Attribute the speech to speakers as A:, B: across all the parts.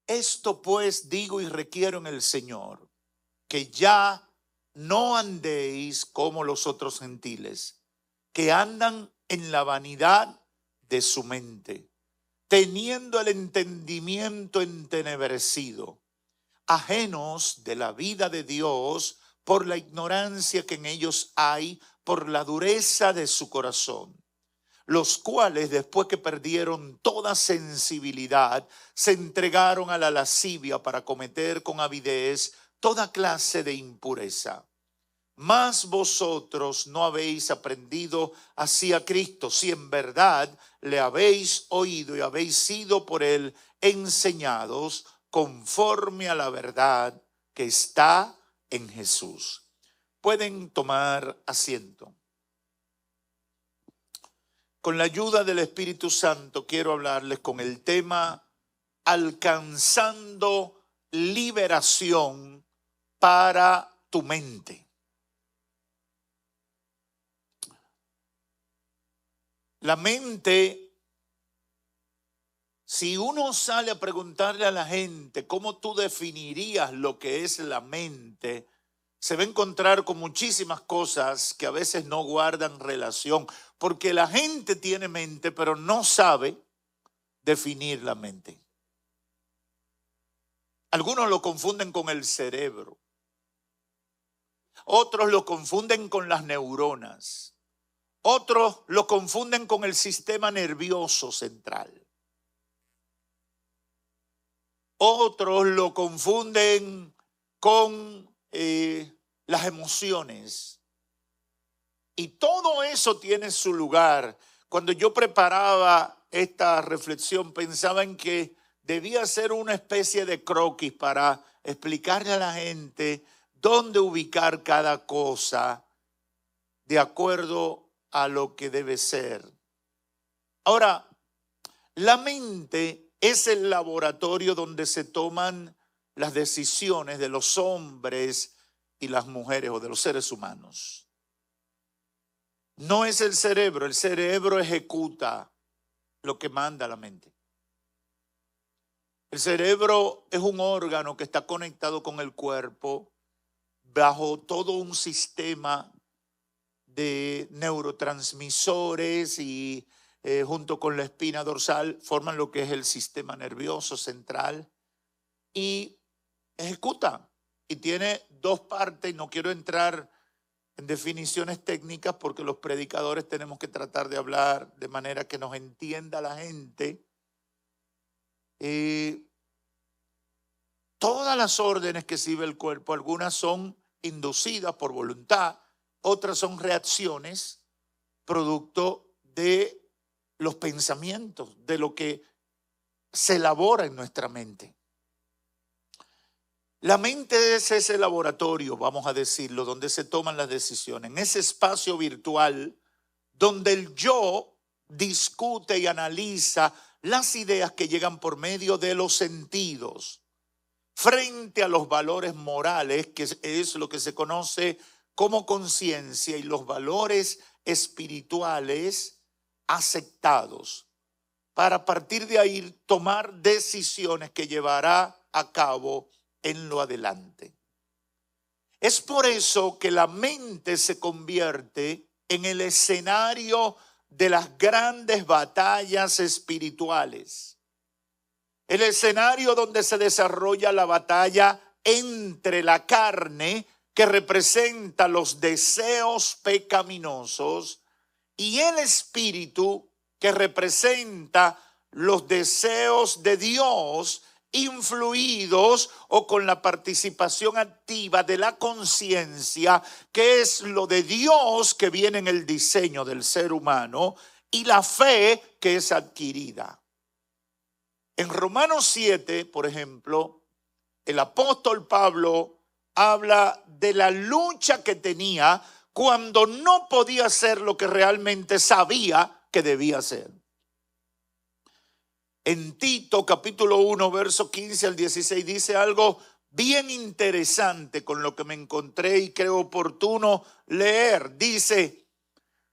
A: Esto pues digo y requiero en el Señor, que ya no andéis como los otros gentiles, que andan en la vanidad de su mente, teniendo el entendimiento entenebrecido, ajenos de la vida de Dios por la ignorancia que en ellos hay, por la dureza de su corazón, los cuales después que perdieron toda sensibilidad, se entregaron a la lascivia para cometer con avidez toda clase de impureza. Mas vosotros no habéis aprendido así a Cristo, si en verdad le habéis oído y habéis sido por él enseñados conforme a la verdad que está en Jesús. Pueden tomar asiento. Con la ayuda del Espíritu Santo quiero hablarles con el tema alcanzando liberación para tu mente. La mente, si uno sale a preguntarle a la gente cómo tú definirías lo que es la mente, se va a encontrar con muchísimas cosas que a veces no guardan relación, porque la gente tiene mente, pero no sabe definir la mente. Algunos lo confunden con el cerebro, otros lo confunden con las neuronas, otros lo confunden con el sistema nervioso central, otros lo confunden con las emociones. Y todo eso tiene su lugar. Cuando yo preparaba esta reflexión, pensaba en que debía ser una especie de croquis para explicarle a la gente dónde ubicar cada cosa de acuerdo a lo que debe ser. Ahora, la mente es el laboratorio donde se toman las decisiones de los hombres y las mujeres o de los seres humanos. No es el cerebro ejecuta lo que manda la mente. El cerebro es un órgano que está conectado con el cuerpo bajo todo un sistema de neurotransmisores y junto con la espina dorsal forman lo que es el sistema nervioso central y ejecuta. Y tiene dos partes, y no quiero entrar en definiciones técnicas porque los predicadores tenemos que tratar de hablar de manera que nos entienda la gente. Todas las órdenes que sirve el cuerpo, algunas son inducidas por voluntad, otras son reacciones producto de los pensamientos, de lo que se elabora en nuestra mente. La mente es ese laboratorio, vamos a decirlo, donde se toman las decisiones, en ese espacio virtual donde el yo discute y analiza las ideas que llegan por medio de los sentidos frente a los valores morales, que es lo que se conoce como conciencia, y los valores espirituales aceptados, para a partir de ahí tomar decisiones que llevará a cabo en lo adelante. Es por eso que la mente se convierte en el escenario de las grandes batallas espirituales. El escenario donde se desarrolla la batalla entre la carne, que representa los deseos pecaminosos, y el espíritu, que representa los deseos de Dios, influidos o con la participación activa de la conciencia, que es lo de Dios que viene en el diseño del ser humano, y la fe que es adquirida. En Romanos 7, por ejemplo, el apóstol Pablo habla de la lucha que tenía cuando no podía hacer lo que realmente sabía que debía hacer. En Tito capítulo 1, verso 15 al 16 dice algo bien interesante con lo que me encontré y creo oportuno leer. Dice: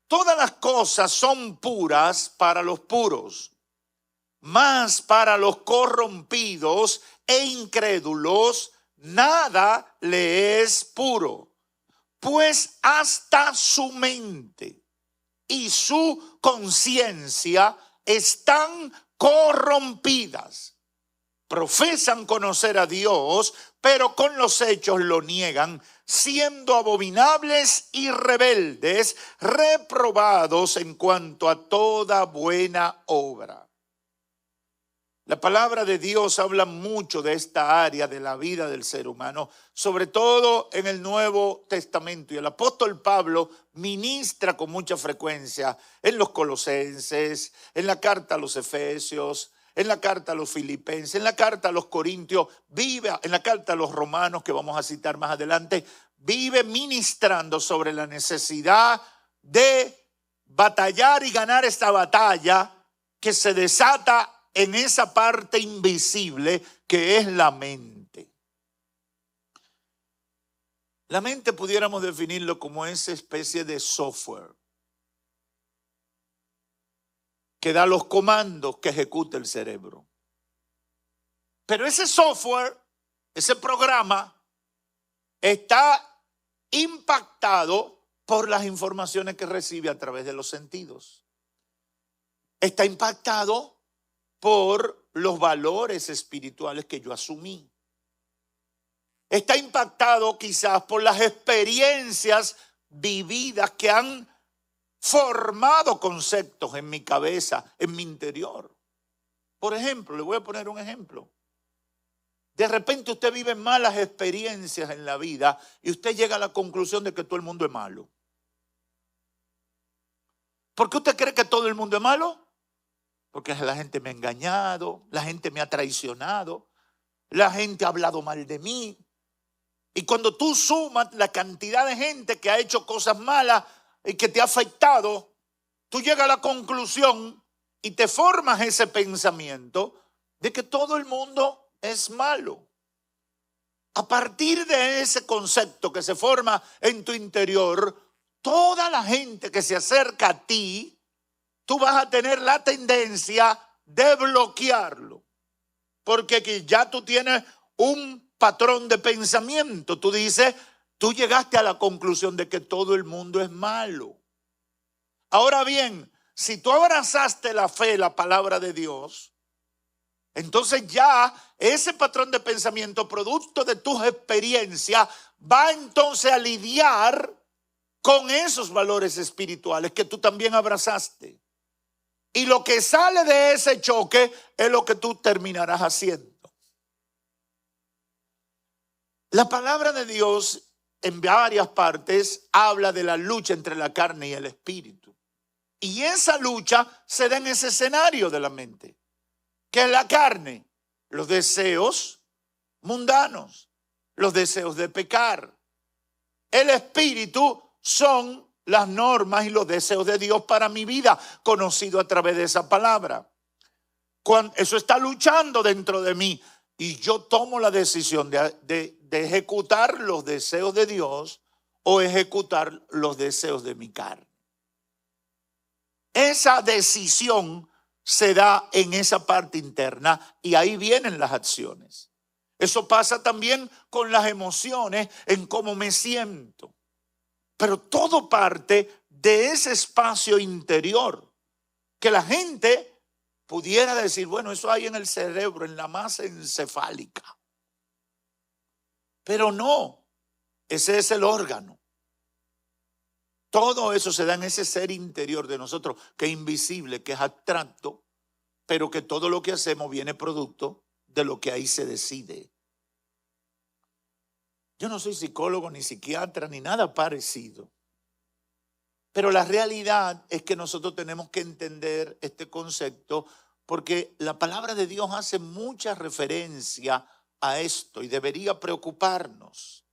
A: todas las cosas son puras para los puros, Mas para los corrompidos e incrédulos nada le es puro, pues hasta su mente y su conciencia están corrompidas. Profesan conocer a Dios, pero con los hechos lo niegan, siendo abominables y rebeldes, reprobados en cuanto a toda buena obra. La palabra de Dios habla mucho de esta área de la vida del ser humano, sobre todo en el Nuevo Testamento. Y el apóstol Pablo ministra con mucha frecuencia en los Colosenses, en la carta a los Efesios, en la carta a los Filipenses, en la carta a los Corintios, en la carta a los Romanos, que vamos a citar más adelante, vive ministrando sobre la necesidad de batallar y ganar esta batalla que se desata en esa parte invisible que es la mente. La mente pudiéramos definirlo como esa especie de software que da los comandos que ejecuta el cerebro. Pero ese software, ese programa, está impactado por las informaciones que recibe a través de los sentidos. Está impactado por los valores espirituales que yo asumí. Está impactado quizás por las experiencias vividas que han formado conceptos en mi cabeza, en mi interior. Por ejemplo, le voy a poner un ejemplo. De repente usted vive malas experiencias en la vida y usted llega a la conclusión de que todo el mundo es malo. ¿Por qué usted cree que todo el mundo es malo? Porque la gente me ha engañado, la gente me ha traicionado, la gente ha hablado mal de mí. Y cuando tú sumas la cantidad de gente que ha hecho cosas malas y que te ha afectado, tú llegas a la conclusión y te formas ese pensamiento de que todo el mundo es malo. A partir de ese concepto que se forma en tu interior, toda la gente que se acerca a ti, tú vas a tener la tendencia de bloquearlo. Porque aquí ya tú tienes un patrón de pensamiento. Tú dices, tú llegaste a la conclusión de que todo el mundo es malo. Ahora bien, si tú abrazaste la fe, la palabra de Dios, entonces ya ese patrón de pensamiento, producto de tus experiencias, va entonces a lidiar con esos valores espirituales que tú también abrazaste. Y lo que sale de ese choque es lo que tú terminarás haciendo. La palabra de Dios en varias partes habla de la lucha entre la carne y el espíritu. Y esa lucha se da en ese escenario de la mente, que es la carne, los deseos mundanos, los deseos de pecar. El espíritu son las normas y los deseos de Dios para mi vida, conocido a través de esa palabra. Cuando eso está luchando dentro de mí y yo tomo la decisión de ejecutar los deseos de Dios o ejecutar los deseos de mi carne. Esa decisión se da en esa parte interna y ahí vienen las acciones. Eso pasa también con las emociones, en cómo me siento. Pero todo parte de ese espacio interior que la gente pudiera decir, bueno, eso hay en el cerebro, en la masa encefálica. Pero no, ese es el órgano. Todo eso se da en ese ser interior de nosotros, que es invisible, que es abstracto, pero que todo lo que hacemos viene producto de lo que ahí se decide. Yo no soy psicólogo, ni psiquiatra, ni nada parecido. Pero la realidad es que nosotros tenemos que entender este concepto porque la palabra de Dios hace mucha referencia a esto y debería preocuparnos.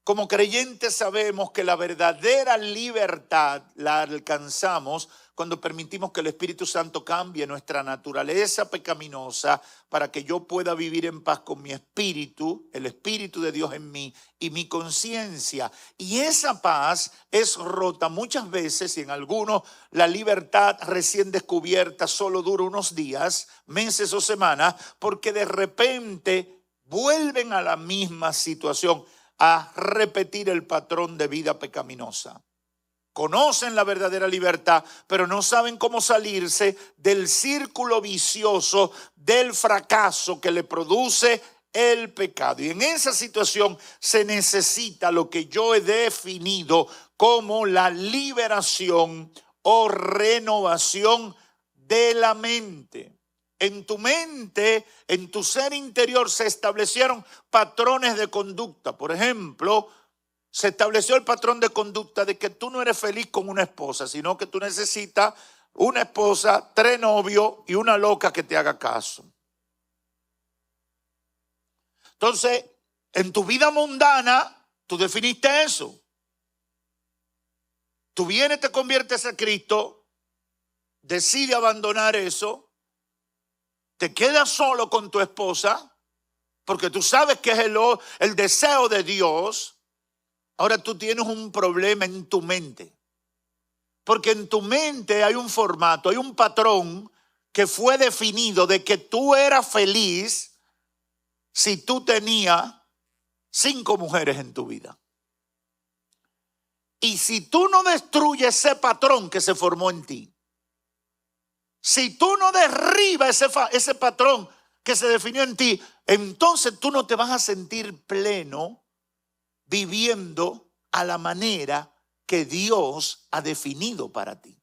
A: Como creyentes sabemos que la verdadera libertad la alcanzamos cuando permitimos que el Espíritu Santo cambie nuestra naturaleza pecaminosa para que yo pueda vivir en paz con mi espíritu, el Espíritu de Dios en mí y mi conciencia. Y esa paz es rota muchas veces, y en algunos la libertad recién descubierta solo dura unos días, meses o semanas, porque de repente vuelven a la misma situación, a repetir el patrón de vida pecaminosa. Conocen la verdadera libertad, pero no saben cómo salirse del círculo vicioso del fracaso que le produce el pecado. Y en esa situación se necesita lo que yo he definido como la liberación o renovación de la mente. En tu mente, en tu ser interior se establecieron patrones de conducta. Por ejemplo, se estableció el patrón de conducta de que tú no eres feliz con una esposa, sino que tú necesitas una esposa, 3 novios y una loca que te haga caso. Entonces, en tu vida mundana, tú definiste eso. Tú vienes, te conviertes a Cristo, decides abandonar eso, te quedas solo con tu esposa, porque tú sabes que es el deseo de Dios. Ahora tú tienes un problema en tu mente, porque en tu mente hay un formato, hay un patrón que fue definido de que tú eras feliz si tú tenías 5 mujeres en tu vida. Y si tú no destruyes ese patrón que se formó en ti, si tú no derribas ese patrón que se definió en ti, entonces tú no te vas a sentir pleno viviendo a la manera que Dios ha definido para ti.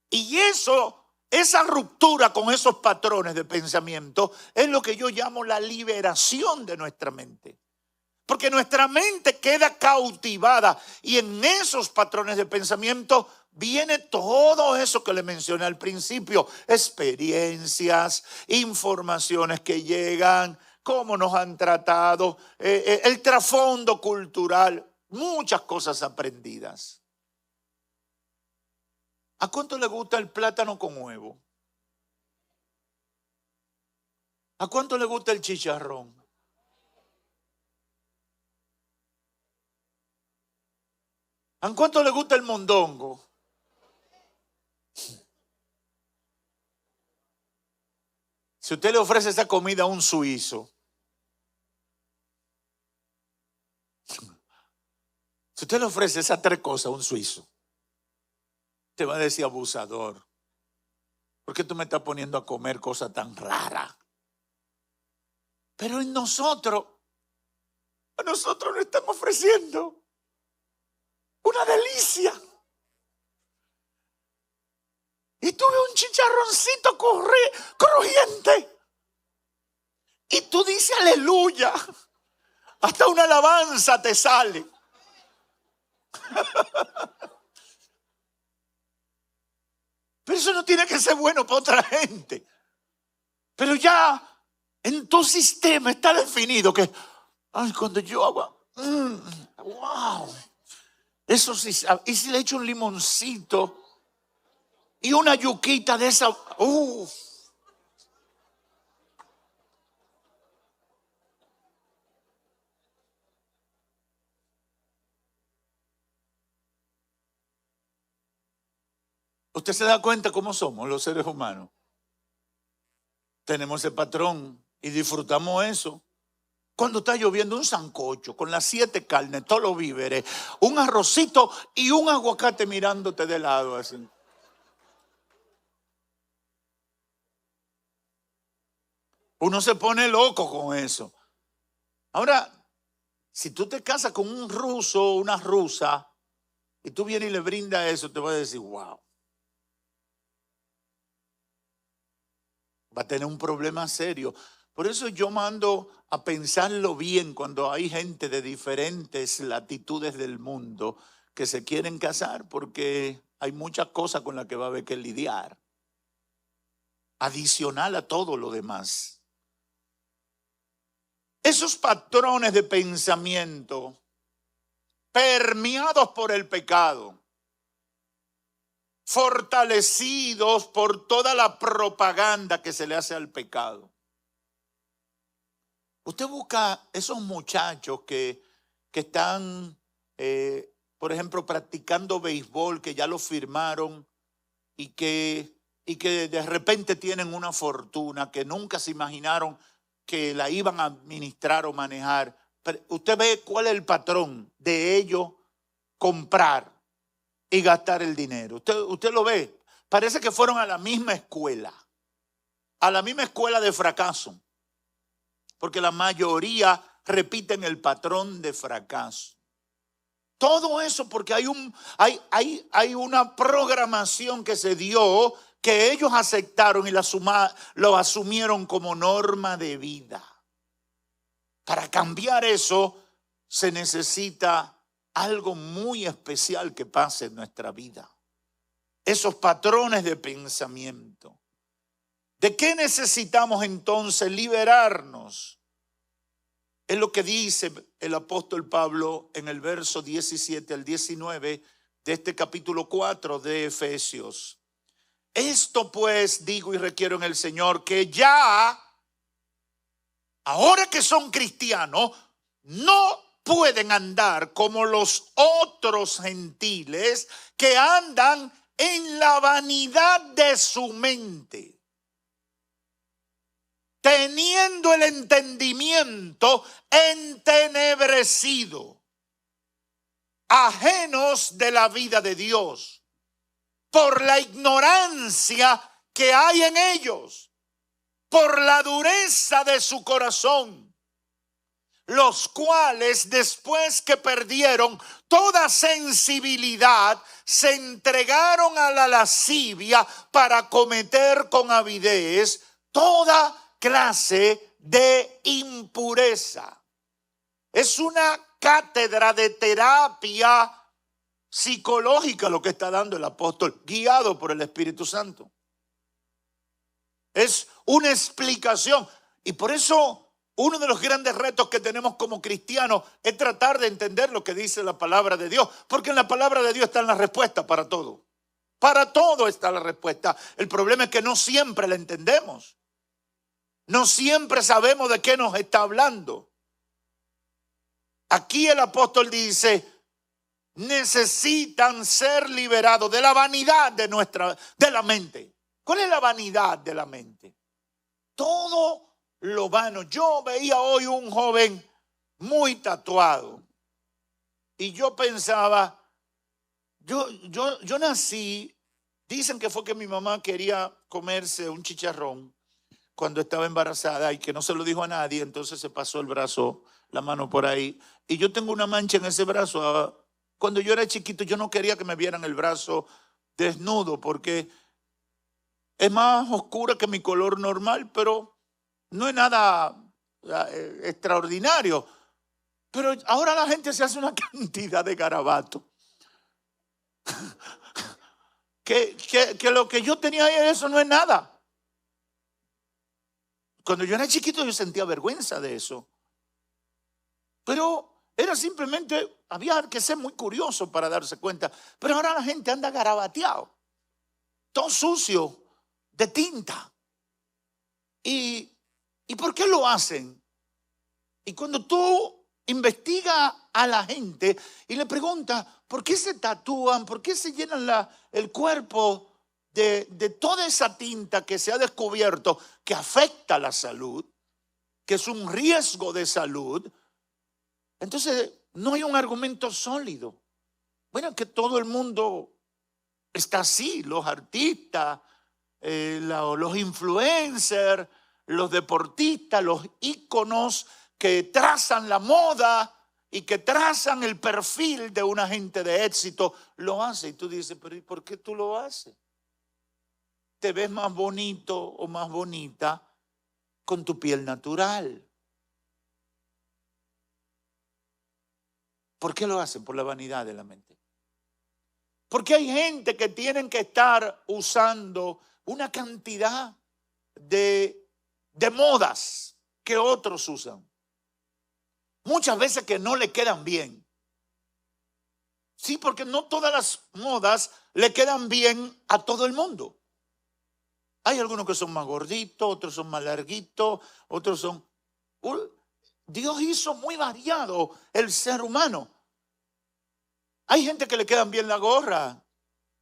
A: Y esa ruptura con esos patrones de pensamiento es lo que yo llamo la liberación de nuestra mente. Porque nuestra mente queda cautivada y en esos patrones de pensamiento viene todo eso que le mencioné al principio. Experiencias, informaciones que llegan, cómo nos han tratado, el trasfondo cultural, muchas cosas aprendidas. ¿A cuánto le gusta el plátano con huevo? ¿A cuánto le gusta el chicharrón? ¿A cuánto le gusta el mondongo? Si usted le ofrece esa comida a un suizo, si usted le ofrece esas 3 cosas a un suizo, te va a decir: abusador, ¿por qué tú me estás poniendo a comer cosas tan raras? Pero a nosotros le estamos ofreciendo una delicia. Y tuve un chicharroncito crujiente. Y tú dices aleluya. Hasta una alabanza te sale. Pero eso no tiene que ser bueno para otra gente. Pero ya en tu sistema está definido que, ay, cuando yo hago, wow. Eso sí, y si le echo un limoncito y una yuquita de esa, Usted se da cuenta cómo somos los seres humanos. Tenemos ese patrón y disfrutamos eso. Cuando está lloviendo, un sancocho con las 7 carnes, todos los víveres, un arrocito y un aguacate mirándote de lado así. Uno se pone loco con eso. Ahora, si tú te casas con un ruso o una rusa y tú vienes y le brindas eso, te va a decir, wow. Va a tener un problema serio. Por eso yo mando a pensarlo bien cuando hay gente de diferentes latitudes del mundo que se quieren casar, porque hay muchas cosas con las que va a haber que lidiar, adicional a todo lo demás. Esos patrones de pensamiento permeados por el pecado, fortalecidos por toda la propaganda que se le hace al pecado. Usted busca esos muchachos que están, por ejemplo, practicando béisbol, que ya lo firmaron y que de repente tienen una fortuna que nunca se imaginaron que la iban a administrar o manejar. Pero usted ve cuál es el patrón de ellos comprar y gastar el dinero. Usted lo ve. Parece que fueron a la misma escuela de fracaso. Porque la mayoría repiten el patrón de fracaso. Todo eso porque hay una programación que se dio que ellos aceptaron y lo asumieron como norma de vida. Para cambiar eso se necesita algo muy especial que pase en nuestra vida. Esos patrones de pensamiento. ¿De qué necesitamos entonces liberarnos? Es lo que dice el apóstol Pablo en el verso 17 al 19 de este capítulo 4 de Efesios. Esto pues digo y requiero en el Señor, que ya, ahora que son cristianos, no pueden andar como los otros gentiles que andan en la vanidad de su mente, teniendo el entendimiento entenebrecido, ajenos de la vida de Dios, por la ignorancia que hay en ellos, por la dureza de su corazón, los cuales después que perdieron toda sensibilidad, se entregaron a la lascivia para cometer con avidez toda clase de impureza. Es una cátedra de terapia psicológica lo que está dando el apóstol, guiado por el Espíritu Santo. Es una explicación. Y por eso uno de los grandes retos que tenemos como cristianos es tratar de entender lo que dice la palabra de Dios. Porque en la palabra de Dios está la respuesta para todo. Para todo está la respuesta. El problema es que no siempre la entendemos. No siempre sabemos de qué nos está hablando. Aquí el apóstol dice, necesitan ser liberados de la vanidad de la mente. ¿Cuál es la vanidad de la mente? Todo lo vano. Yo veía hoy un joven muy tatuado y yo pensaba, yo nací, dicen que fue que mi mamá quería comerse un chicharrón cuando estaba embarazada y que no se lo dijo a nadie, entonces se pasó el brazo, la mano por ahí, y yo tengo una mancha en ese brazo. Cuando yo era chiquito yo no quería que me vieran el brazo desnudo porque es más oscura que mi color normal, pero no es nada extraordinario. Pero ahora la gente se hace una cantidad de garabato. que lo que yo tenía ahí, eso no es nada. Cuando yo era chiquito yo sentía vergüenza de eso. Pero era simplemente, había que ser muy curioso para darse cuenta. Pero ahora la gente anda garabateado, todo sucio, de tinta. ¿Y por qué lo hacen? Y cuando tú investigas a la gente y le preguntas, ¿por qué se tatúan? ¿Por qué se llenan el cuerpo de toda esa tinta que se ha descubierto que afecta la salud, que es un riesgo de salud? Entonces no hay un argumento sólido. Bueno, que todo el mundo está así, los artistas, los influencers, los deportistas, los íconos que trazan la moda y que trazan el perfil de una gente de éxito, lo hace. Y tú dices, pero ¿y por qué tú lo haces? Te ves más bonito o más bonita con tu piel natural. ¿Por qué lo hacen? Por la vanidad de la mente. Porque hay gente que tienen que estar usando una cantidad de modas que otros usan. muchas veces que no le quedan bien. Sí, porque no todas las modas le quedan bien a todo el mundo. Hay algunos que son más gorditos, otros son más larguitos, otros son... Dios hizo muy variado el ser humano. Hay gente que le quedan bien la gorra.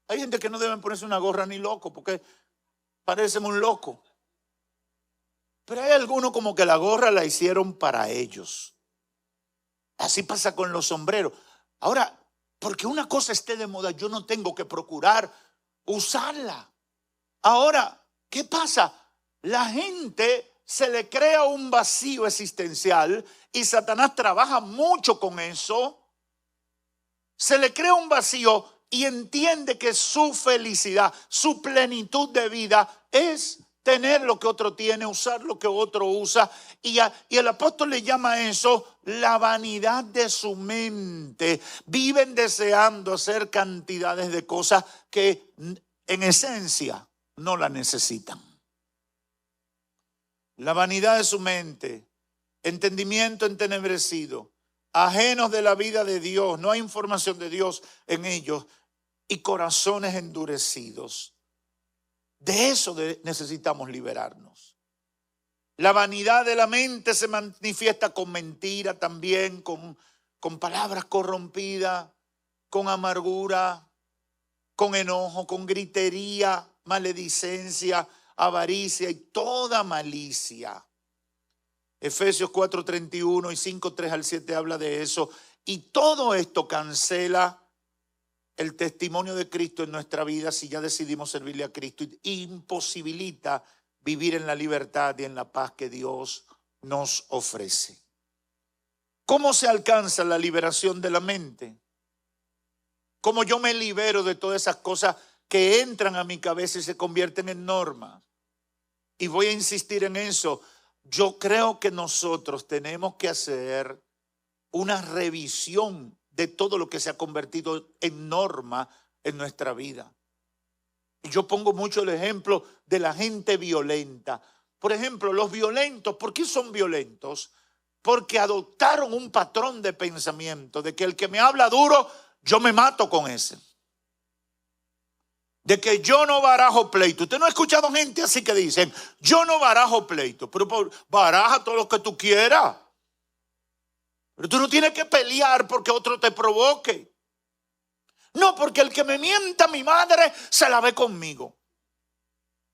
A: Hay gente que no deben ponerse una gorra ni loco porque parecen un loco. Pero hay algunos como que la gorra la hicieron para ellos. Así pasa con los sombreros. Ahora, porque una cosa esté de moda, yo no tengo que procurar usarla. Ahora, ¿qué pasa? La gente se le crea un vacío existencial y Satanás trabaja mucho con eso. Se le crea un vacío y entiende que su felicidad, su plenitud de vida es tener lo que otro tiene, usar lo que otro usa. Y el apóstol le llama a eso la vanidad de su mente. Viven deseando hacer cantidades de cosas que en esencia no la necesitan. La vanidad de su mente, entendimiento entenebrecido, ajenos de la vida de Dios, no hay información de Dios en ellos, y corazones endurecidos. De eso necesitamos liberarnos. La vanidad de la mente se manifiesta con mentira también, con palabras corrompidas, con amargura, con enojo, con gritería, maledicencia, avaricia y toda malicia. Efesios 4:31 y 5:3 al 7 habla de eso. Y todo esto cancela el testimonio de Cristo en nuestra vida si ya decidimos servirle a Cristo. Y imposibilita vivir en la libertad y en la paz que Dios nos ofrece. ¿Cómo se alcanza la liberación de la mente? ¿Cómo yo me libero de todas esas cosas que entran a mi cabeza y se convierten en normas? Y voy a insistir en eso. Yo creo que nosotros tenemos que hacer una revisión de todo lo que se ha convertido en norma en nuestra vida. Y yo pongo mucho el ejemplo de la gente violenta. Por ejemplo, los violentos, ¿por qué son violentos? Porque adoptaron un patrón de pensamiento de que el que me habla duro, yo me mato con ese. De que yo no barajo pleito. Usted no ha escuchado gente así que dicen, yo no barajo pleito. Pero baraja todo lo que tú quieras. Pero tú no tienes que pelear porque otro te provoque. No, porque el que me mienta a mi madre se la ve conmigo.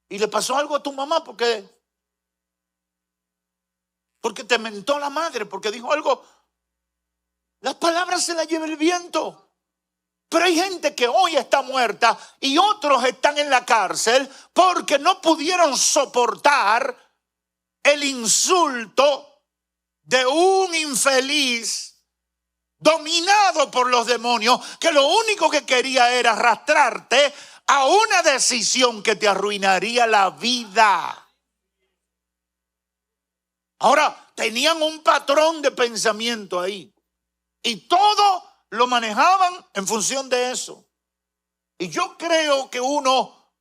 A: Y le pasó algo a tu mamá porque te mentó la madre, porque dijo algo. Las palabras se las lleva el viento. Pero hay gente que hoy está muerta y otros están en la cárcel porque no pudieron soportar el insulto de un infeliz dominado por los demonios que lo único que quería era arrastrarte a una decisión que te arruinaría la vida. Ahora, tenían un patrón de pensamiento ahí y todo lo manejaban en función de eso. Y yo creo que uno,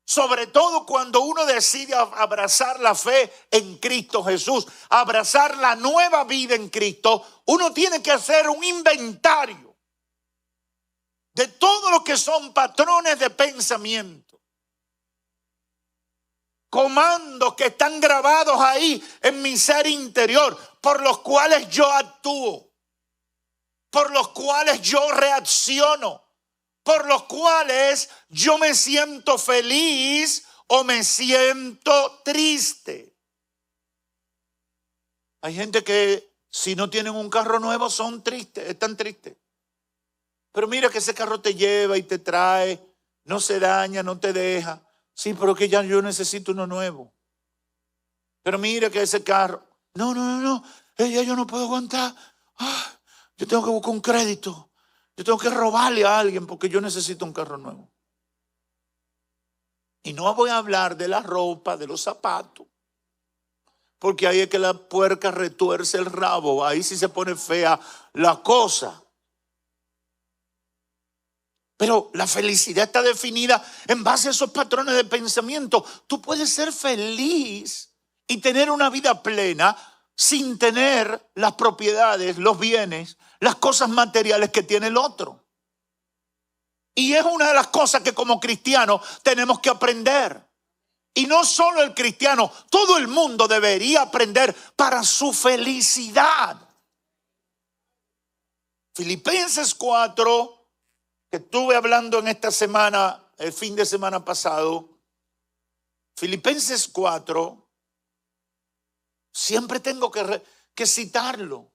A: sobre todo cuando uno decide abrazar la fe en Cristo Jesús, abrazar la nueva vida en Cristo, uno tiene que hacer un inventario de todo lo que son patrones de pensamiento. Comandos que están grabados ahí en mi ser interior, por los cuales yo actúo, por los cuales yo reacciono, por los cuales yo me siento feliz o me siento triste. Hay gente que si no tienen un carro nuevo son tristes, están tristes. Pero mira que ese carro te lleva y te trae, no se daña, no te deja. Sí, pero que ya yo necesito uno nuevo. Pero mira que ese carro, no, ya yo no puedo aguantar. Yo tengo que buscar un crédito. Yo tengo que robarle a alguien porque yo necesito un carro nuevo. Y no voy a hablar de la ropa, de los zapatos. Porque ahí es que la puerca retuerce el rabo. Ahí sí se pone fea la cosa. Pero la felicidad está definida en base a esos patrones de pensamiento. Tú puedes ser feliz y tener una vida plena sin tener las propiedades, los bienes, las cosas materiales que tiene el otro. Y es una de las cosas que como cristianos tenemos que aprender. Y no solo el cristiano, todo el mundo debería aprender para su felicidad. Filipenses 4, que estuve hablando en esta semana, el fin de semana pasado. Filipenses 4, siempre tengo que citarlo.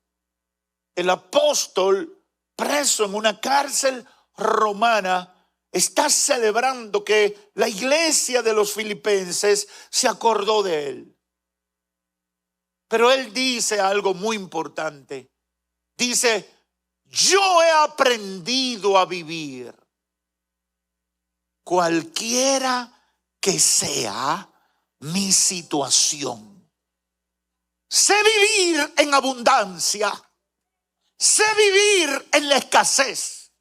A: El apóstol, preso en una cárcel romana, está celebrando que la iglesia de los filipenses se acordó de él. Pero él dice algo muy importante. Dice, yo he aprendido a vivir, cualquiera que sea mi situación. Sé vivir en abundancia. Sé vivir en la escasez.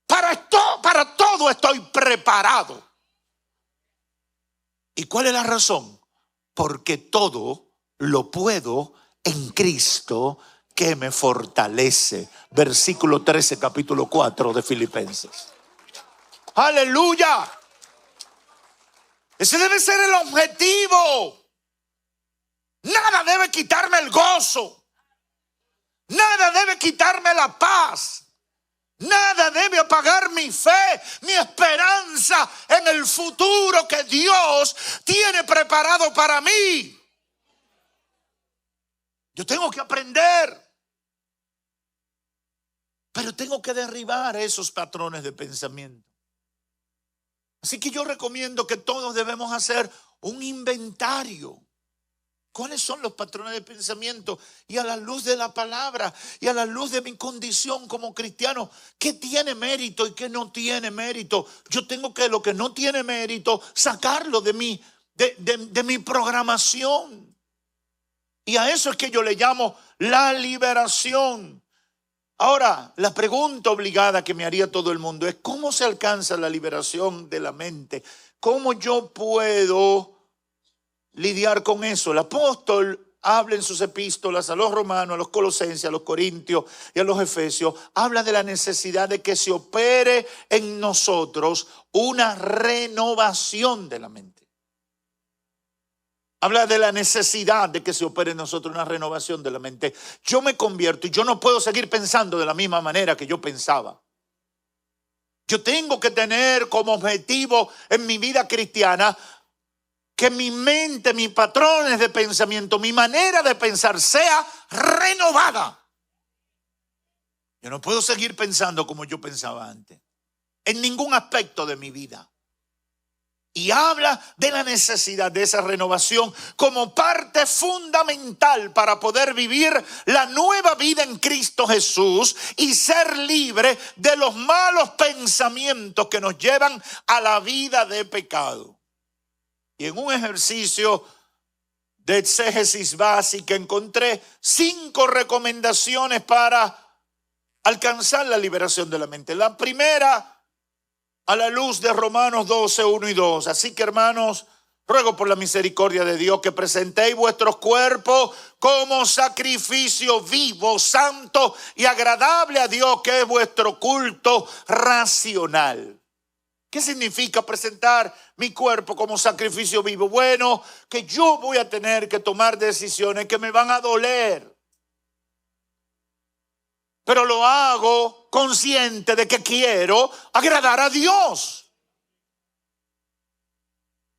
A: Para todo estoy preparado. ¿Y cuál es la razón? Porque todo lo puedo en Cristo que me fortalece. Versículo 13, capítulo 4 de Filipenses. ¡Aleluya! Ese debe ser el objetivo. Nada debe quitarme el gozo. Nada debe quitarme la paz. Nada debe apagar mi fe, mi esperanza en el futuro que Dios tiene preparado para mí. Yo tengo que aprender, pero tengo que derribar esos patrones de pensamiento. Así que yo recomiendo que todos debemos hacer un inventario. ¿Cuáles son los patrones de pensamiento? Y a la luz de la palabra y a la luz de mi condición como cristiano, ¿qué tiene mérito y qué no tiene mérito? Yo tengo que lo que no tiene mérito, sacarlo de mi programación. Y a eso es que yo le llamo la liberación. Ahora, la pregunta obligada que me haría todo el mundo es, ¿cómo se alcanza la liberación de la mente? ¿Cómo yo puedo lidiar con eso? El apóstol habla en sus epístolas a los romanos, a los colosenses, a los corintios y a los efesios. Habla de la necesidad de que se opere en nosotros una renovación de la mente. Habla de la necesidad de que se opere en nosotros una renovación de la mente. Yo me convierto y yo no puedo seguir pensando de la misma manera que yo pensaba. Yo tengo que tener como objetivo en mi vida cristiana que mi mente, mis patrones de pensamiento, mi manera de pensar sea renovada. Yo no puedo seguir pensando como yo pensaba antes, en ningún aspecto de mi vida. Y habla de la necesidad de esa renovación como parte fundamental para poder vivir la nueva vida en Cristo Jesús y ser libre de los malos pensamientos que nos llevan a la vida de pecado. Y en un ejercicio de exégesis básica encontré 5 recomendaciones para alcanzar la liberación de la mente. La primera, a la luz de Romanos 12, 1 y 2. Así que, hermanos, ruego por la misericordia de Dios que presentéis vuestros cuerpos como sacrificio vivo, santo y agradable a Dios, que es vuestro culto racional. ¿Qué significa presentar mi cuerpo como sacrificio vivo? Bueno, que yo voy a tener que tomar decisiones que me van a doler. Pero lo hago consciente de que quiero agradar a Dios.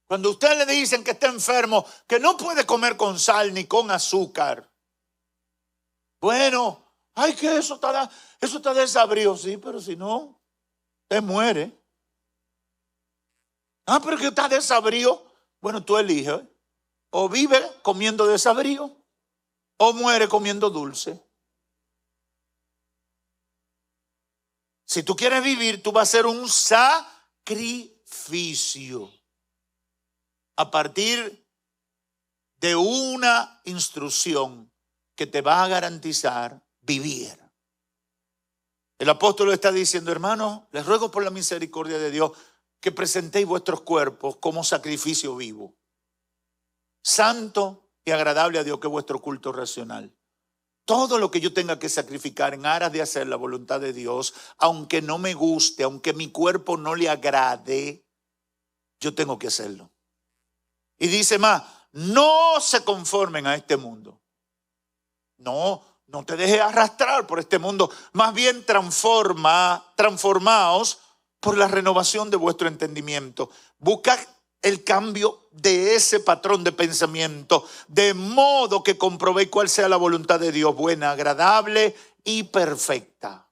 A: Cuando a usted le dicen que está enfermo, que no puede comer con sal ni con azúcar. Bueno, ay, que eso está desabrido. Sí, pero si no, usted muere. Ah, pero que está desabrido. Bueno, tú eliges. O vive comiendo desabrido o muere comiendo dulce. Si tú quieres vivir, tú vas a ser un sacrificio a partir de una instrucción que te va a garantizar vivir. El apóstol está diciendo, hermanos, les ruego por la misericordia de Dios que presentéis vuestros cuerpos como sacrificio vivo, santo y agradable a Dios, que es vuestro culto racional. Todo lo que yo tenga que sacrificar en aras de hacer la voluntad de Dios, aunque no me guste, aunque mi cuerpo no le agrade, yo tengo que hacerlo. Y dice más, no se conformen a este mundo. No te dejes arrastrar por este mundo. Más bien transformaos por la renovación de vuestro entendimiento. Buscad el cambio de ese patrón de pensamiento, de modo que comprobéis cuál sea la voluntad de Dios, buena, agradable y perfecta.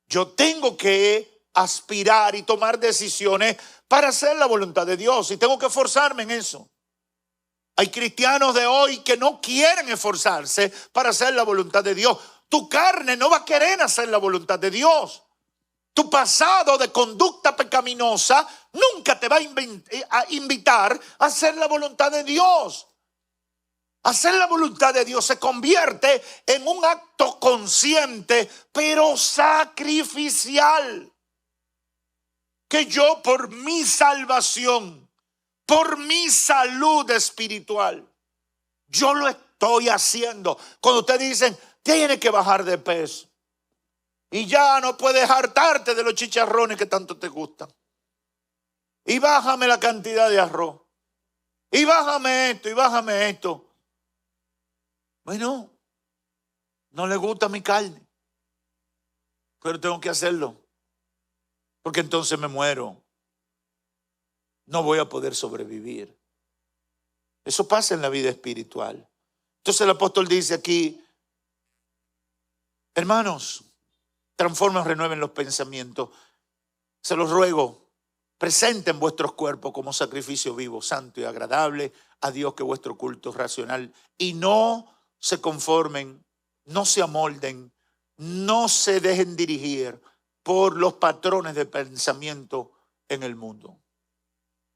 A: Yo tengo que aspirar y tomar decisiones para hacer la voluntad de Dios, y tengo que esforzarme en eso. Hay cristianos de hoy que no quieren esforzarse para hacer la voluntad de Dios. Tu carne no va a querer hacer la voluntad de Dios. Tu pasado de conducta pecaminosa nunca te va a invitar a hacer la voluntad de Dios. Hacer la voluntad de Dios se convierte en un acto consciente, pero sacrificial. Que yo, por mi salvación, por mi salud espiritual, yo lo estoy haciendo. Cuando ustedes dicen, tiene que bajar de peso, y ya no puedes hartarte de los chicharrones que tanto te gustan, y bájame la cantidad de arroz, y bájame esto, y bájame esto. Bueno, no le gusta mi carne, pero tengo que hacerlo, porque entonces me muero. No voy a poder sobrevivir. Eso pasa en la vida espiritual. Entonces el apóstol dice aquí, hermanos, transformen, renueven los pensamientos. Se los ruego, presenten vuestros cuerpos como sacrificio vivo, santo y agradable a Dios, que vuestro culto es racional. Y no se conformen, no se amolden, no se dejen dirigir por los patrones de pensamiento en el mundo.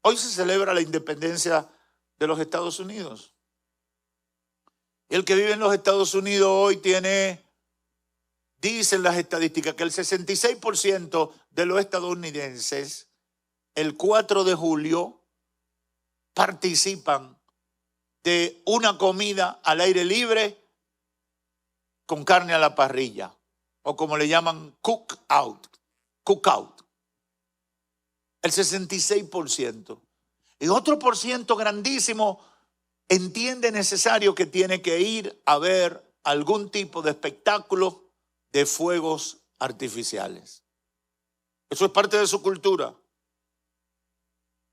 A: Hoy se celebra la independencia de los Estados Unidos. Y el que vive en los Estados Unidos hoy dicen las estadísticas, que el 66% de los estadounidenses el 4 de julio participan de una comida al aire libre con carne a la parrilla, o como le llaman cookout. El 66%. Y otro por ciento grandísimo entiende necesario que tiene que ir a ver algún tipo de espectáculo de fuegos artificiales. Eso es parte de su cultura.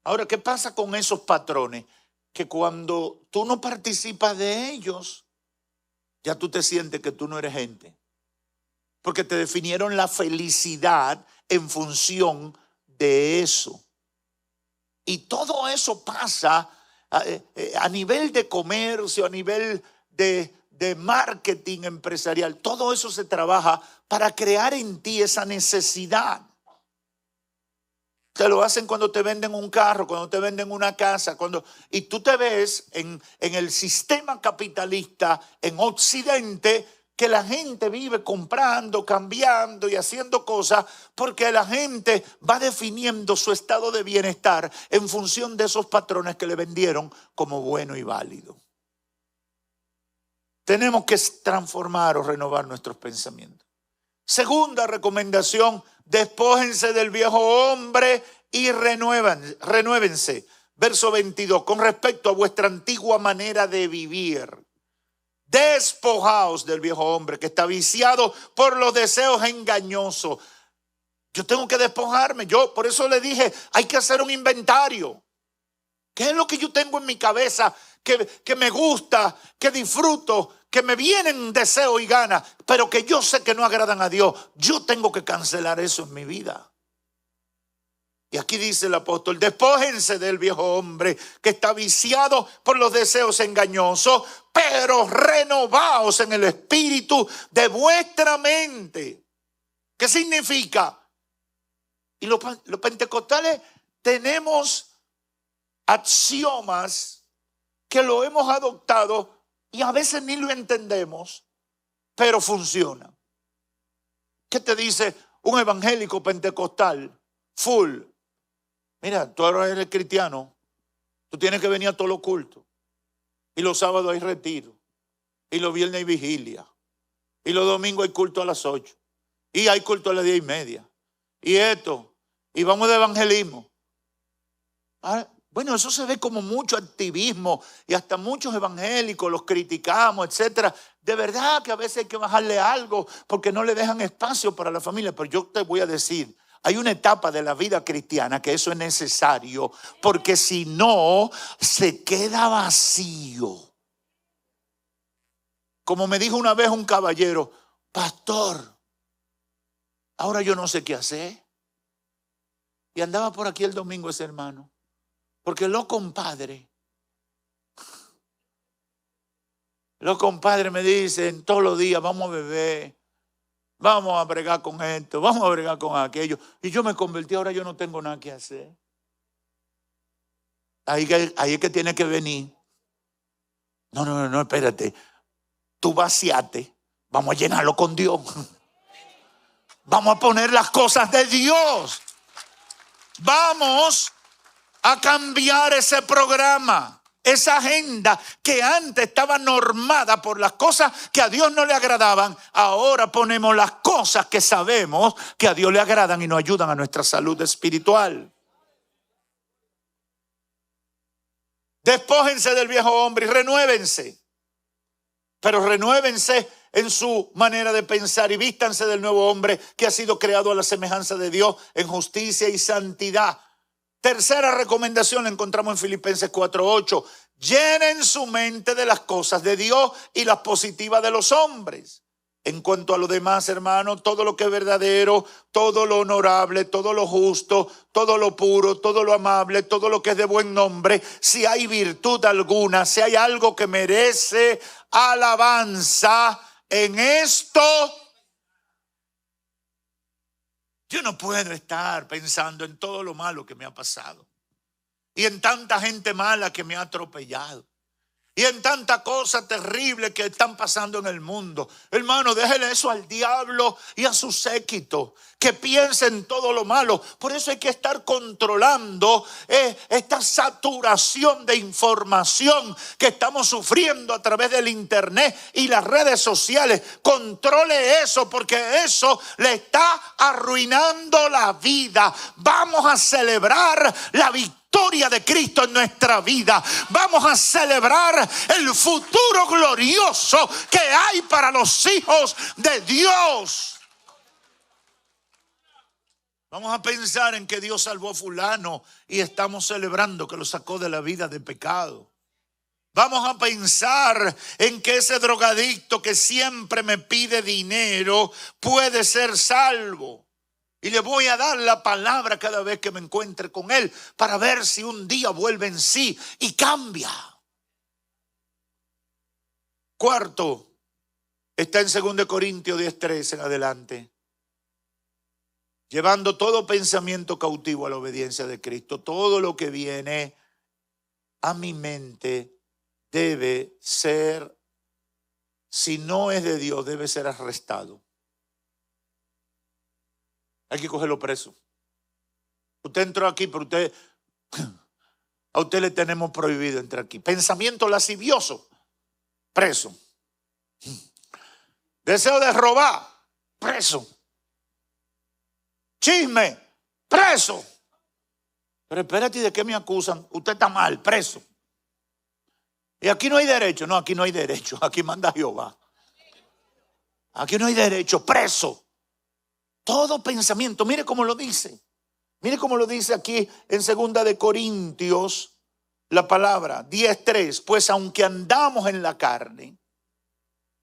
A: Ahora, ¿qué pasa con esos patrones? Que cuando tú no participas de ellos, ya tú te sientes que tú no eres gente. Porque te definieron la felicidad en función de eso. Y todo eso pasa a nivel de comercio, a nivel de marketing empresarial. Todo eso se trabaja para crear en ti esa necesidad. Te lo hacen cuando te venden un carro, cuando te venden una casa, y tú te ves en el sistema capitalista en Occidente, que la gente vive comprando, cambiando y haciendo cosas, porque la gente va definiendo su estado de bienestar en función de esos patrones que le vendieron como bueno y válido. Tenemos que transformar o renovar nuestros pensamientos. Segunda recomendación, despójense del viejo hombre y renuévense. Verso 22, con respecto a vuestra antigua manera de vivir. Despojaos del viejo hombre que está viciado por los deseos engañosos. Yo tengo que despojarme. Yo por eso le dije, hay que hacer un inventario. ¿Qué es lo que yo tengo en mi cabeza que me gusta, que disfruto, que me vienen deseo y ganas, pero que yo sé que no agradan a Dios? Yo tengo que cancelar eso en mi vida. Y aquí dice el apóstol, despójense del viejo hombre que está viciado por los deseos engañosos, pero renovaos en el espíritu de vuestra mente. ¿Qué significa? Y los pentecostales tenemos axiomas que lo hemos adoptado y a veces ni lo entendemos, pero funciona. ¿Qué te dice un evangélico pentecostal full? Mira, tú ahora eres cristiano, tú tienes que venir a todos los cultos. Y los sábados hay retiro. Y los viernes hay vigilia. Y los domingos hay culto a las 8. Y hay culto a las 10:30. Y esto. Y vamos de evangelismo. Bueno, eso se ve como mucho activismo. Y hasta muchos evangélicos los criticamos, etcétera. De verdad que a veces hay que bajarle algo porque no le dejan espacio para la familia. Pero yo te voy a decir, hay una etapa de la vida cristiana que eso es necesario. Porque si no, se queda vacío. Como me dijo una vez un caballero, pastor, ahora yo no sé qué hacer. Y andaba por aquí el domingo ese hermano. Porque los compadres me dicen todos los días, vamos a beber, vamos a bregar con esto, vamos a bregar con aquello. Y yo me convertí, ahora yo no tengo nada que hacer. Ahí es que tiene que venir. No, espérate. Tú vaciate, vamos a llenarlo con Dios. Vamos a poner las cosas de Dios. Vamos a cambiar ese programa, esa agenda que antes estaba normada por las cosas que a Dios no le agradaban. Ahora ponemos las cosas que sabemos que a Dios le agradan y nos ayudan a nuestra salud espiritual. Despójense del viejo hombre y renuévense. Pero renuévense en su manera de pensar y vístanse del nuevo hombre que ha sido creado a la semejanza de Dios en justicia y santidad. Tercera recomendación la encontramos en Filipenses 4:8. Llenen su mente de las cosas de Dios y las positivas de los hombres. En cuanto a lo demás, hermanos, todo lo que es verdadero, todo lo honorable, todo lo justo, todo lo puro, todo lo amable, todo lo que es de buen nombre, si hay virtud alguna, si hay algo que merece alabanza, en esto yo no puedo estar pensando en todo lo malo que me ha pasado y en tanta gente mala que me ha atropellado. Y en tantas cosas terribles que están pasando en el mundo. Hermano, déjele eso al diablo y a su séquito, que piensen todo lo malo. Por eso hay que estar controlando esta saturación de información que estamos sufriendo a través del internet y las redes sociales. Controle eso, porque eso le está arruinando la vida. Vamos a celebrar la victoria de Cristo en nuestra vida. Vamos a celebrar el futuro glorioso que hay para los hijos de Dios. Vamos a pensar en que Dios salvó a fulano y estamos celebrando que lo sacó de la vida de pecado. Vamos a pensar en que ese drogadicto que siempre me pide dinero puede ser salvo. Y le voy a dar la palabra cada vez que me encuentre con él para ver si un día vuelve en sí y cambia. Cuarto, está en 2 Corintios 10:3 en adelante. Llevando todo pensamiento cautivo a la obediencia de Cristo. Todo lo que viene a mi mente debe ser, si no es de Dios, debe ser arrestado. Hay que cogerlo preso. Usted entró aquí, pero a usted le tenemos prohibido entrar aquí. Pensamiento lascivioso, preso. Deseo de robar, preso. Chisme, preso. Pero espérate, ¿de qué me acusan? Usted está mal, preso. Y aquí no hay derecho. No, aquí no hay derecho. Aquí manda Jehová. Aquí no hay derecho, preso. Todo pensamiento, mire cómo lo dice. Mire cómo lo dice aquí en 2 Corintios, la palabra 10:3. Pues aunque andamos en la carne,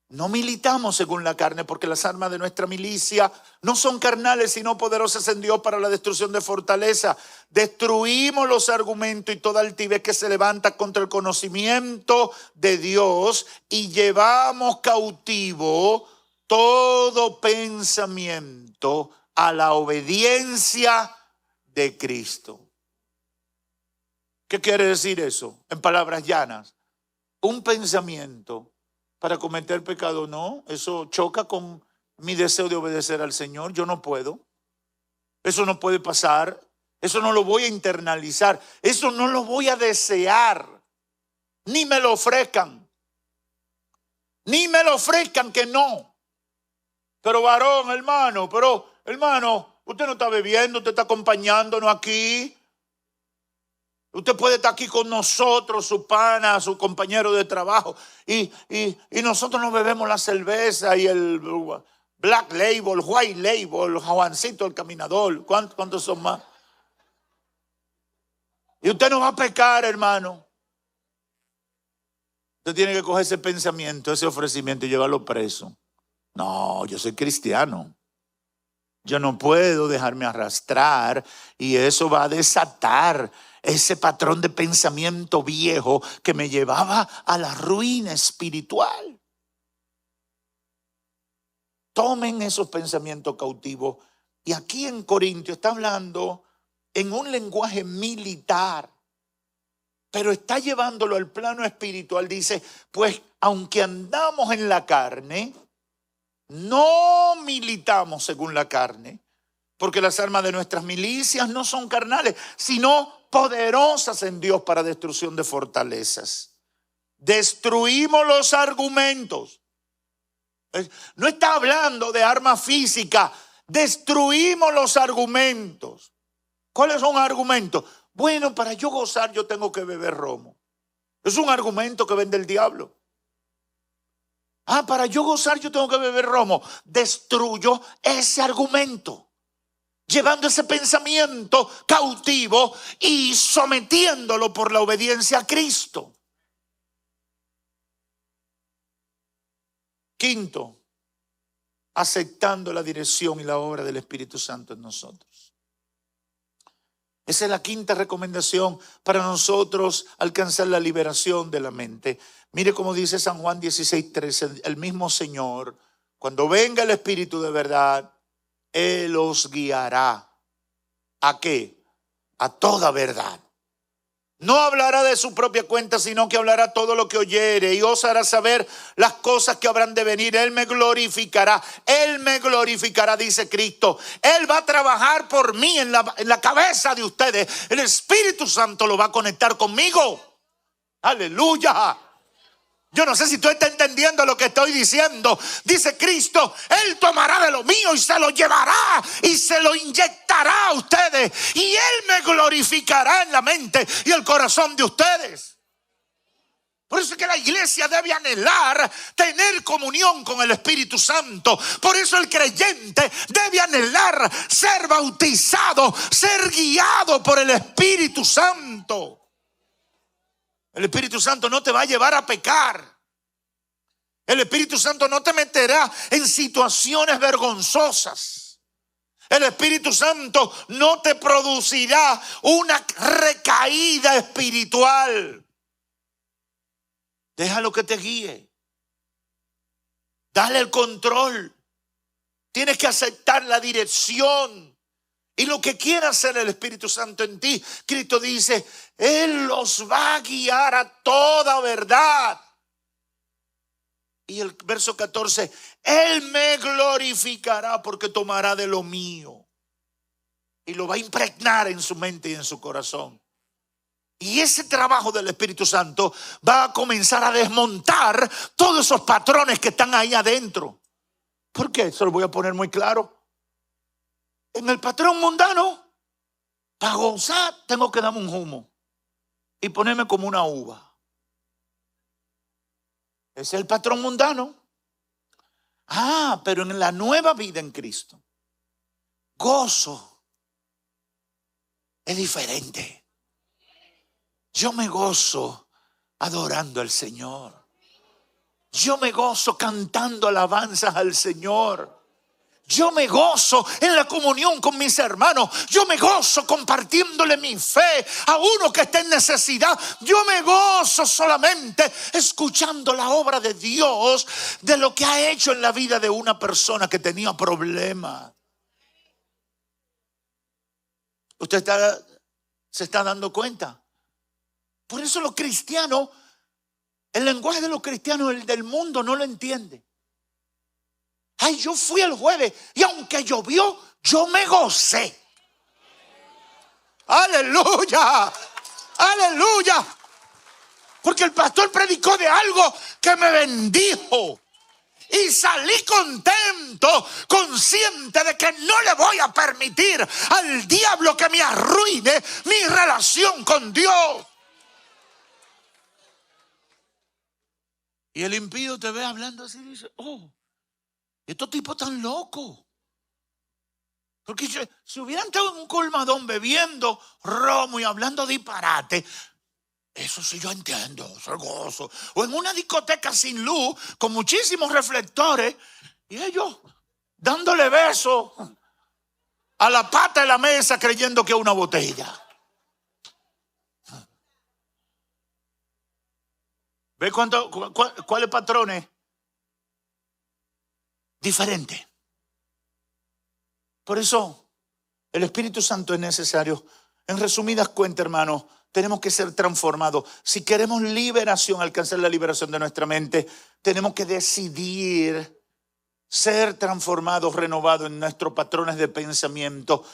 A: no militamos según la carne, porque las armas de nuestra milicia no son carnales, sino poderosas en Dios para la destrucción de fortaleza. Destruimos los argumentos y toda altivez que se levanta contra el conocimiento de Dios y llevamos cautivo todo pensamiento a la obediencia de Cristo. ¿Qué quiere decir eso? En palabras llanas, un pensamiento para cometer pecado, no, eso choca con mi deseo de obedecer al Señor. Yo no puedo. Eso no puede pasar. Eso no lo voy a internalizar. Eso no lo voy a desear. Ni me lo ofrezcan. Ni me lo ofrezcan que no. Pero varón, hermano, usted no está bebiendo, usted está acompañándonos aquí. Usted puede estar aquí con nosotros, su pana, su compañero de trabajo. Y nosotros nos bebemos la cerveza y el Black Label, White Label, Juancito el Caminador. ¿Cuántos son más? Y usted no va a pecar, hermano. Usted tiene que coger ese pensamiento, ese ofrecimiento y llevarlo preso. No, yo soy cristiano. Yo no puedo dejarme arrastrar y eso va a desatar ese patrón de pensamiento viejo que me llevaba a la ruina espiritual. Tomen esos pensamientos cautivos. Y aquí en Corintios está hablando en un lenguaje militar, pero está llevándolo al plano espiritual. Dice, pues aunque andamos en la carne, no militamos según la carne, porque las armas de nuestras milicias no son carnales, sino poderosas en Dios para destrucción de fortalezas. Destruimos los argumentos. No está hablando de armas físicas. Destruimos los argumentos. ¿Cuáles son argumentos? Bueno, para yo gozar yo tengo que beber romo. Es un argumento que vende el diablo. Para yo gozar yo tengo que beber romo. Destruyo ese argumento, llevando ese pensamiento cautivo y sometiéndolo por la obediencia a Cristo. Quinto, aceptando la dirección y la obra del Espíritu Santo en nosotros. Esa es la quinta recomendación para nosotros alcanzar la liberación de la mente. Mire cómo dice San Juan 16:13, el mismo Señor, cuando venga el Espíritu de verdad, Él os guiará. ¿A qué? A toda verdad. No hablará de su propia cuenta, sino que hablará todo lo que oyere y os hará saber las cosas que habrán de venir. Él me glorificará, dice Cristo. Él va a trabajar por mí en la cabeza de ustedes. El Espíritu Santo lo va a conectar conmigo. Aleluya. Yo no sé si tú estás entendiendo lo que estoy diciendo. Dice Cristo, Él tomará de lo mío y se lo llevará y se lo inyectará a ustedes. Y Él me glorificará en la mente y el corazón de ustedes. Por eso es que la iglesia debe anhelar tener comunión con el Espíritu Santo. Por eso el creyente debe anhelar ser bautizado, ser guiado por el Espíritu Santo. El Espíritu Santo no te va a llevar a pecar. El Espíritu Santo no te meterá en situaciones vergonzosas. El Espíritu Santo no te producirá una recaída espiritual. Déjalo que te guíe. Dale el control. Tienes que aceptar la dirección. Y lo que quiera hacer el Espíritu Santo en ti, Cristo dice, Él los va a guiar a toda verdad. Y el verso 14, Él me glorificará porque tomará de lo mío. Y lo va a impregnar en su mente y en su corazón. Y ese trabajo del Espíritu Santo va a comenzar a desmontar todos esos patrones que están ahí adentro. ¿Por qué? Se lo voy a poner muy claro. En el patrón mundano, para gozar, tengo que darme un humo y ponerme como una uva. Ese es el patrón mundano. Pero en la nueva vida en Cristo, gozo es diferente. Yo me gozo adorando al Señor. Yo me gozo cantando alabanzas al Señor. Yo me gozo en la comunión con mis hermanos. Yo me gozo compartiéndole mi fe a uno que está en necesidad. Yo me gozo solamente escuchando la obra de Dios, de lo que ha hecho en la vida de una persona que tenía problemas. Usted se está dando cuenta. Por eso los cristianos, el lenguaje de los cristianos, el del mundo, no lo entiende. Yo fui el jueves y aunque llovió, yo me gocé. Aleluya, aleluya. Porque el pastor predicó de algo que me bendijo. Y salí contento, consciente de que no le voy a permitir al diablo que me arruine mi relación con Dios. Y el impío te ve hablando así y dice, oh, estos tipos tan locos. Porque si hubieran estado en un colmadón bebiendo romo y hablando disparate, eso sí yo entiendo, eso es gozo. O en una discoteca sin luz, con muchísimos reflectores, y ellos dándole besos a la pata de la mesa creyendo que es una botella. ¿Ve cuáles patrones? Diferentes. Por eso el Espíritu Santo es necesario. En resumidas cuentas, hermanos, tenemos que ser transformados. Si queremos liberación, alcanzar la liberación de nuestra mente, tenemos que decidir ser transformados, renovados en nuestros patrones de pensamiento,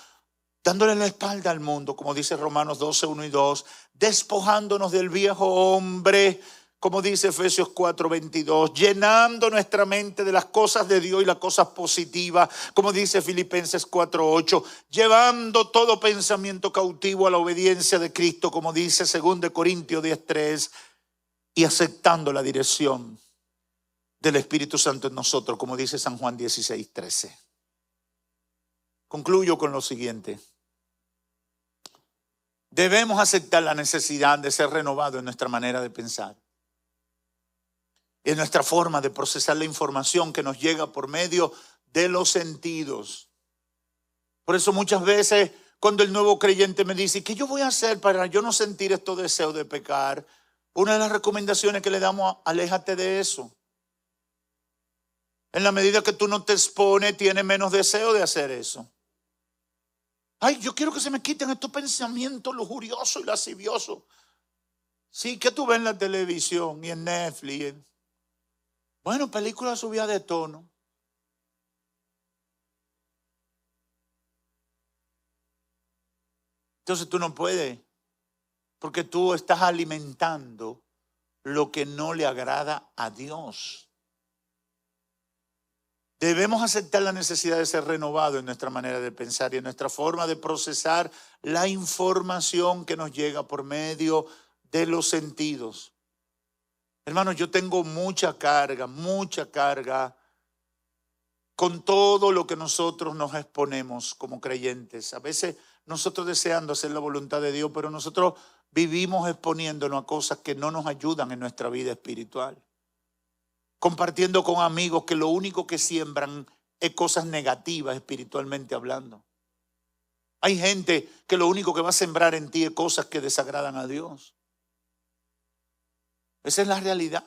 A: dándole la espalda al mundo, como dice Romanos 12, 1 y 2, despojándonos del viejo hombre, como dice Efesios 4, 22, llenando nuestra mente de las cosas de Dios y las cosas positivas, como dice Filipenses 4, 8, llevando todo pensamiento cautivo a la obediencia de Cristo, como dice 2 Corintios 10, 3, y aceptando la dirección del Espíritu Santo en nosotros, como dice San Juan 16, 13. Concluyo con lo siguiente. Debemos aceptar la necesidad de ser renovados en nuestra manera de pensar, en nuestra forma de procesar la información que nos llega por medio de los sentidos. Por eso muchas veces cuando el nuevo creyente me dice, ¿qué yo voy a hacer para yo no sentir estos deseos de pecar? Una de las recomendaciones que le damos, aléjate de eso. En la medida que tú no te expones, tienes menos deseo de hacer eso. Ay, yo quiero que se me quiten estos pensamientos lujuriosos y lasciviosos. Sí, que tú ves en la televisión y en Netflix. Bueno, películas subidas de tono. Entonces tú no puedes, porque tú estás alimentando lo que no le agrada a Dios. Debemos aceptar la necesidad de ser renovados en nuestra manera de pensar y en nuestra forma de procesar la información que nos llega por medio de los sentidos. Hermanos, yo tengo mucha carga con todo lo que nosotros nos exponemos como creyentes. A veces nosotros deseando hacer la voluntad de Dios, pero nosotros vivimos exponiéndonos a cosas que no nos ayudan en nuestra vida espiritual. Compartiendo con amigos que lo único que siembran es cosas negativas espiritualmente hablando. Hay gente que lo único que va a sembrar en ti es cosas que desagradan a Dios. Esa es la realidad.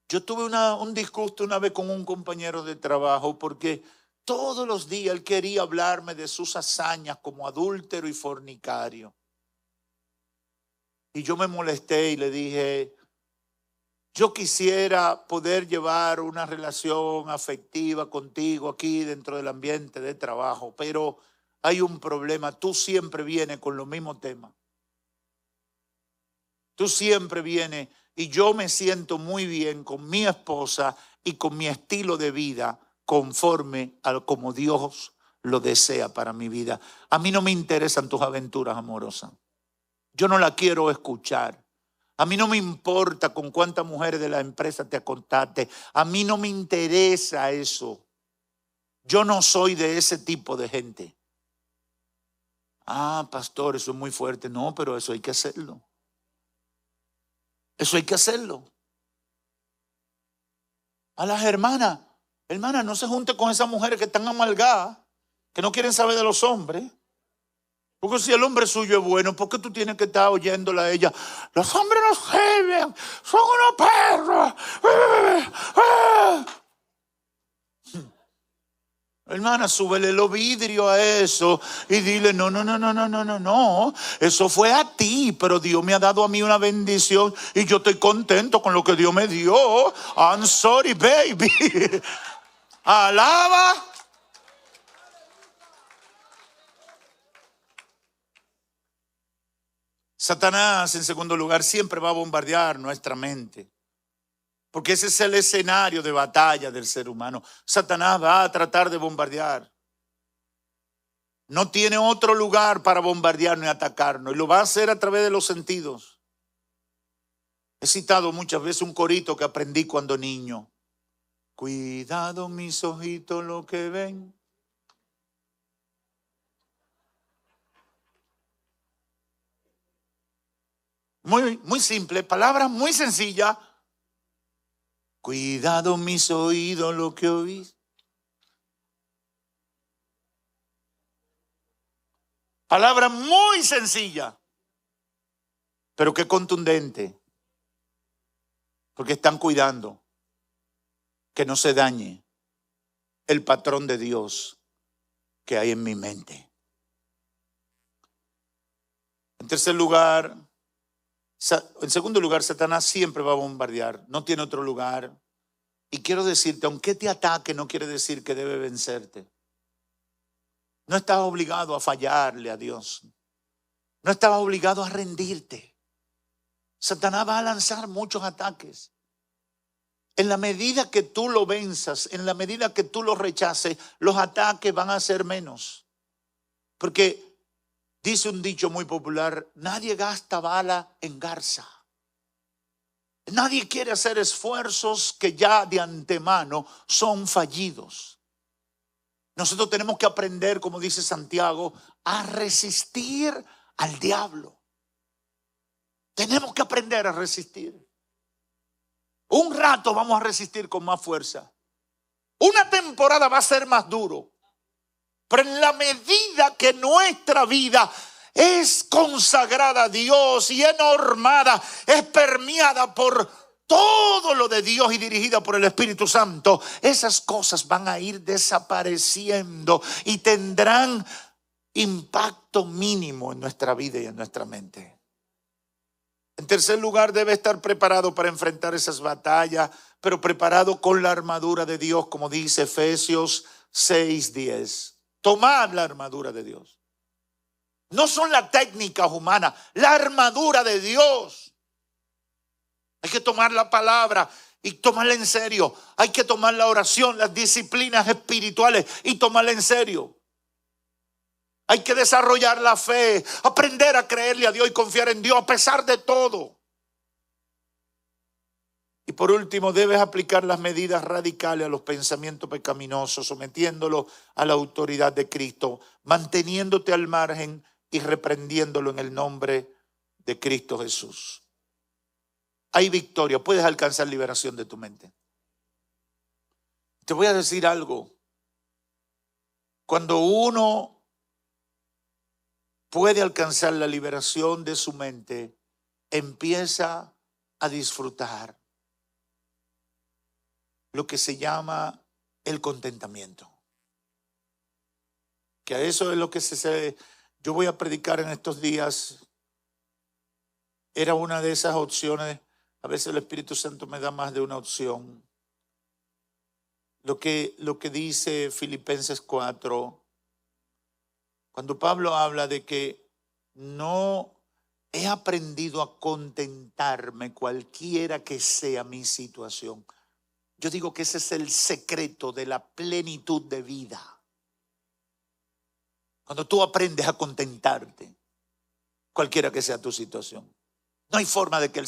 A: Yo tuve un disgusto una vez con un compañero de trabajo porque todos los días él quería hablarme de sus hazañas como adúltero y fornicario. Y yo me molesté y le dije, yo quisiera poder llevar una relación afectiva contigo aquí dentro del ambiente de trabajo, pero hay un problema. Tú siempre vienes con los mismos temas. Tú siempre vienes y yo me siento muy bien con mi esposa y con mi estilo de vida conforme a como Dios lo desea para mi vida. A mí no me interesan tus aventuras amorosas. Yo no la quiero escuchar. A mí no me importa con cuántas mujeres de la empresa te acostaste. A mí no me interesa eso. Yo no soy de ese tipo de gente. Ah, pastor, eso es muy fuerte. No, pero eso hay que hacerlo. Eso hay que hacerlo. A las hermanas, no se junte con esas mujeres que están amargadas, que no quieren saber de los hombres. Porque si el hombre suyo es bueno, ¿por qué tú tienes que estar oyéndola a ella? Los hombres no sirven, son unos perros. Hermana, súbele los vidrios a eso y dile, no. Eso fue a ti, pero Dios me ha dado a mí una bendición y yo estoy contento con lo que Dios me dio. I'm sorry, baby. Alaba. Satanás, en segundo lugar, siempre va a bombardear nuestra mente, porque ese es el escenario de batalla del ser humano. Satanás va a tratar de bombardear. No tiene otro lugar para bombardearnos y atacarnos, y lo va a hacer a través de los sentidos. He citado muchas veces un corito que aprendí cuando niño. Cuidado mis ojitos lo que ven. Muy simple, palabras muy sencillas. Cuidado mis oídos lo que oís. Palabra muy sencilla, pero qué contundente. Porque están cuidando que no se dañe el patrón de Dios que hay en mi mente. En tercer lugar, en segundo lugar, Satanás siempre va a bombardear. No tiene otro lugar. Y quiero decirte, aunque te ataque, no quiere decir que debe vencerte. No estás obligado a fallarle a Dios. No estás obligado a rendirte. Satanás va a lanzar muchos ataques. En la medida que tú lo venzas, en la medida que tú lo rechaces, los ataques van a ser menos. Porque dice un dicho muy popular, nadie gasta bala en garza. Nadie quiere hacer esfuerzos que ya de antemano son fallidos. Nosotros tenemos que aprender, como dice Santiago, a resistir al diablo. Tenemos que aprender a resistir. Un rato vamos a resistir con más fuerza. Una temporada va a ser más duro. Pero en la medida que nuestra vida es consagrada a Dios y es normada, es permeada por todo lo de Dios y dirigida por el Espíritu Santo, esas cosas van a ir desapareciendo y tendrán impacto mínimo en nuestra vida y en nuestra mente. En tercer lugar, debe estar preparado para enfrentar esas batallas, pero preparado con la armadura de Dios, como dice Efesios 6:10. Tomad la armadura de Dios. No son las técnicas humanas, la armadura de Dios. Hay que tomar la palabra y tomarla en serio. Hay que tomar la oración, las disciplinas espirituales y tomarla en serio. Hay que desarrollar la fe, aprender a creerle a Dios y confiar en Dios a pesar de todo. Y por último, debes aplicar las medidas radicales a los pensamientos pecaminosos, sometiéndolos a la autoridad de Cristo, manteniéndote al margen y reprendiéndolo en el nombre de Cristo Jesús. Hay victoria, puedes alcanzar liberación de tu mente. Te voy a decir algo. Cuando uno puede alcanzar la liberación de su mente, empieza a disfrutar lo que se llama el contentamiento. Que a eso es lo que yo voy a predicar en estos días. Era una de esas opciones. A veces el Espíritu Santo me da más de una opción. Lo que dice Filipenses 4, cuando Pablo habla de que no he aprendido a contentarme cualquiera que sea mi situación. Yo digo que ese es el secreto de la plenitud de vida. Cuando tú aprendes a contentarte, cualquiera que sea tu situación. No hay forma de que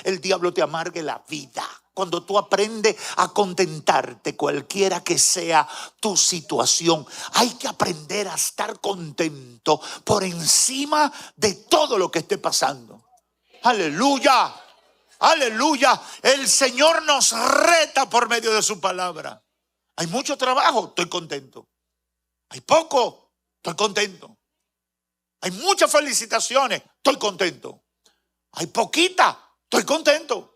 A: el diablo te amargue la vida. Cuando tú aprendes a contentarte, cualquiera que sea tu situación, hay que aprender a estar contento por encima de todo lo que esté pasando. Aleluya, aleluya. El Señor nos reta por medio de su palabra. Hay mucho trabajo, estoy contento. Hay poco, estoy contento. Hay muchas felicitaciones, estoy contento. Hay poquita, estoy contento.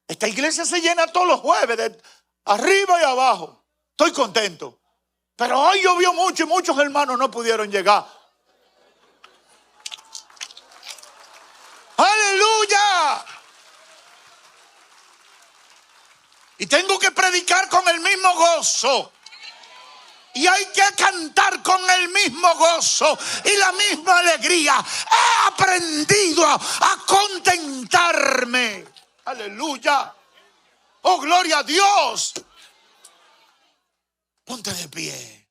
A: Esta iglesia se llena todos los jueves, de arriba y abajo. Estoy contento. Pero hoy llovió mucho y muchos hermanos no pudieron llegar. ¡Aleluya! Y tengo que predicar con el mismo gozo. Y hay que cantar con el mismo gozo y la misma alegría. He aprendido a contentarme. Aleluya. Oh, gloria a Dios. Ponte de pie.